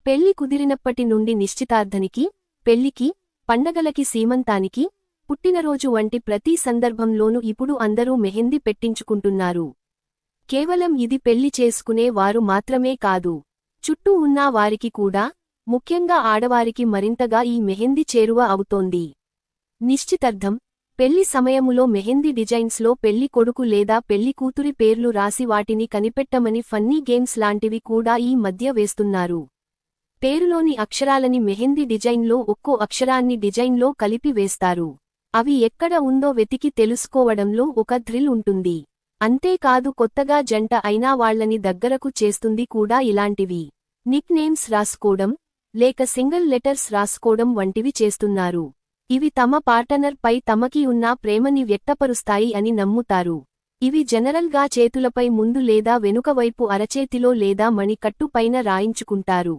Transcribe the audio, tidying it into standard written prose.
పెళ్లి కుదిరినప్పటి నుండి నిశ్చితార్థనికి, పెళ్లికి, పండగలకి, సీమంతానికి, పుట్టినరోజు వంటి ప్రతి సందర్భంలోనూ ఇప్పుడు అందరూ మెహందీ పెట్టించుకుంటున్నారు. కేవలం ఇది పెళ్లి చేసుకునే వారు మాత్రమే కాదు, చుట్టూ ఉన్న వారికి కూడా, ముఖ్యంగా ఆడవారికి మరింతగా ఈ మెహందీ చేరువ అవుతోంది. నిశ్చితార్థం, పెళ్లి సమయములో మెహందీ డిజైన్స్లో పెళ్లి కొడుకు లేదా పెళ్లి కూతురి పేర్లు రాసి వాటిని కనిపెట్టమని ఫన్నీ గేమ్స్ లాంటివి కూడా ఈ మధ్య వేస్తున్నారు. పేరులోని అక్షరాలని మెహందీ డిజైన్లో ఒక్కో అక్షరాన్ని డిజైన్లో కలిపి వేస్తారు. అవి ఎక్కడ ఉందో వెతికి తెలుసుకోవడంలో ఒక థ్రిల్ ఉంటుంది. అంతేకాదు, కొత్తగా జంట అయినా వాళ్లని దగ్గరకు చేస్తుంది కూడా ఇలాంటివి. నిక్ నేమ్స్ రాసుకోవడం, లేక సింగిల్ లెటర్స్ రాసుకోవడం వంటివి చేస్తున్నారు. ఇవి తమ పార్టనర్ పై తమకి ఉన్న ప్రేమని వ్యక్తపరుస్తాయి అని నమ్ముతారు. ఇవి జనరల్గా చేతులపై ముందు లేదా వెనుక వైపు అరచేతిలో లేదా మణికట్టు పైన రాయించుకుంటారు.